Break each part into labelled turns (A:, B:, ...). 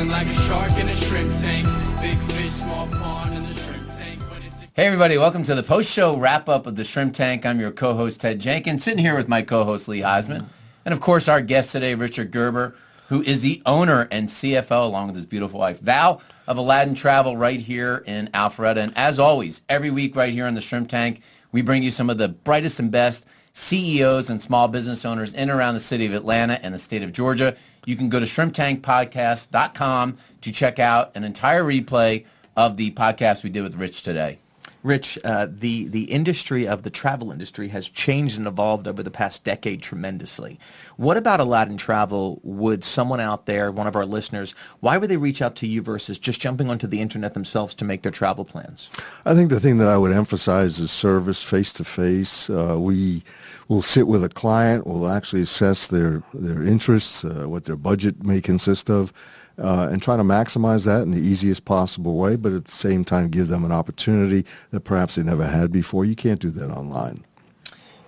A: feeling like a shark in a shrimp tank. Big fish, small pond in the shrimp tank.
B: Hey everybody, welcome to the post-show wrap-up of the Shrimp Tank. I'm your co-host Ted Jenkins, sitting here with my co-host Lee Heisman. And of course our guest today, Richard Gerber, who is the owner and CFO along with his beautiful wife, Val, of Aladdin Travel right here in Alpharetta. And as always, every week right here on the Shrimp Tank, we bring you some of the brightest and best CEOs and small business owners in and around the city of Atlanta and the state of Georgia. You can go to shrimptankpodcast.com to check out an entire replay of the podcast we did with Rich today.
C: Rich, the industry of the travel industry has changed and evolved over the past decade tremendously. What about Aladdin Travel would someone out there, one of our listeners, why would they reach out to you versus just jumping onto the internet themselves to make their travel plans?
D: I think the thing that I would emphasize is service face-to-face. We will sit with a client, we'll actually assess their interests, what their budget may consist of, and try to maximize that in the easiest possible way, but at the same time give them an opportunity that perhaps they never had before. You can't do that online.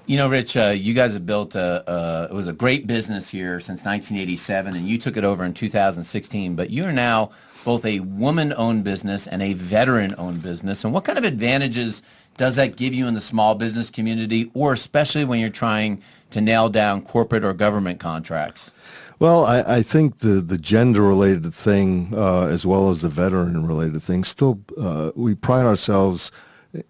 B: You know, Rich, you guys have built it was a great business here since 1987, and you took it over in 2016, but you are now both a woman-owned business and a veteran-owned business. And what kind of advantages does that give you in the small business community, or especially when you're trying to nail down corporate or government contracts?
D: Well, I think the gender-related thing as well as the veteran-related thing, still we pride ourselves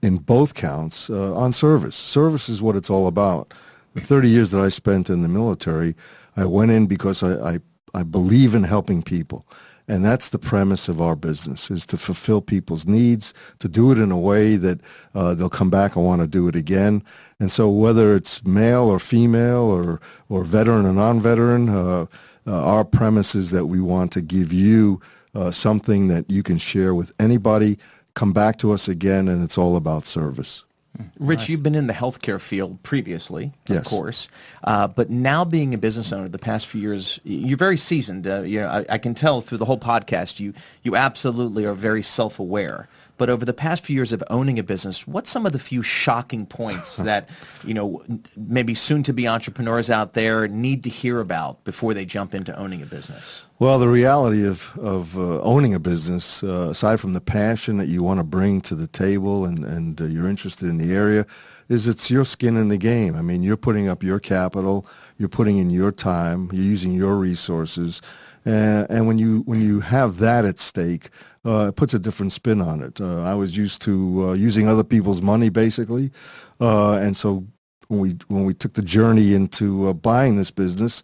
D: in both counts on service. Service is what it's all about. The 30 years that I spent in the military, I went in because I believe in helping people. And that's the premise of our business, is to fulfill people's needs, to do it in a way that they'll come back and want to do it again. And so whether it's male or female or veteran or non-veteran, our premise is that we want to give you something that you can share with anybody, come back to us again, and it's all about service.
C: Rich,
B: Nice.
C: You've been in the healthcare field previously, of
D: Yes.
C: course, but now being a business owner the past few years, you're very seasoned. I can tell through the whole podcast you absolutely are very self-aware. But over the past few years of owning a business, what's some of the few shocking points that maybe soon-to-be entrepreneurs out there need to hear about before they jump into owning a business?
D: Well, the reality of owning a business, aside from the passion that you want to bring to the table and you're interested in the area, is it's your skin in the game. I mean, you're putting up your capital, you're putting in your time, you're using your resources, and when you have that at stake, it puts a different spin on it. I was used to using other people's money, basically, and so when we took the journey into buying this business,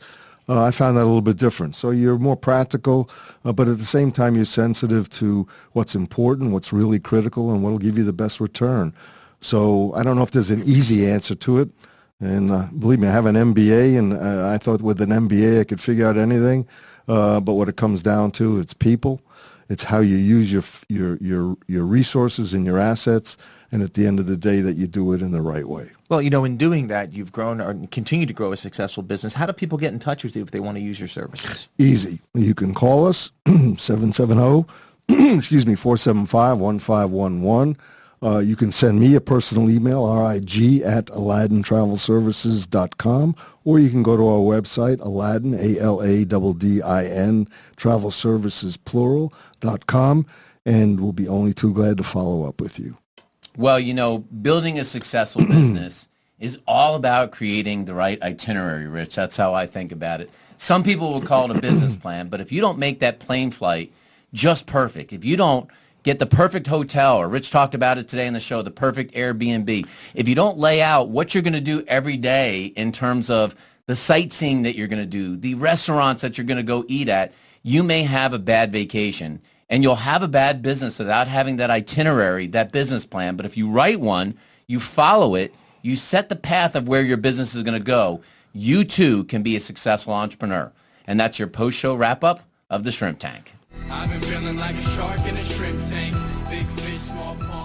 D: I found that a little bit different. So you're more practical, but at the same time, you're sensitive to what's important, what's really critical, and what will give you the best return. So I don't know if there's an easy answer to it. And believe me, I have an MBA, and I thought with an MBA I could figure out anything. But what it comes down to, it's people. It's how you use your resources and your assets, and at the end of the day, that you do it in the right way.
C: Well, in doing that, you've grown or continue to grow a successful business. How do people get in touch with you if they want to use your services?
D: Easy. You can call us, 475-1511. You can send me a personal email, rig@aladdintravelservices.com, or you can go to our website, Aladdin, ALADDIN, travelservices.com, and we'll be only too glad to follow up with you.
B: Well, building a successful business is all about creating the right itinerary, Rich. That's how I think about it. Some people will call it a business plan, but if you don't make that plane flight just perfect, if you don't get the perfect hotel, or Rich talked about it today in the show, the perfect Airbnb, if you don't lay out what you're going to do every day in terms of the sightseeing that you're going to do, the restaurants that you're going to go eat at, you may have a bad vacation. And you'll have a bad business without having that itinerary, that business plan. But if you write one, you follow it, you set the path of where your business is going to go, you too can be a successful entrepreneur. And that's your post-show wrap-up of the Shrimp Tank.
A: I've been feeling like a shark in a shrimp tank. Big fish, small pond.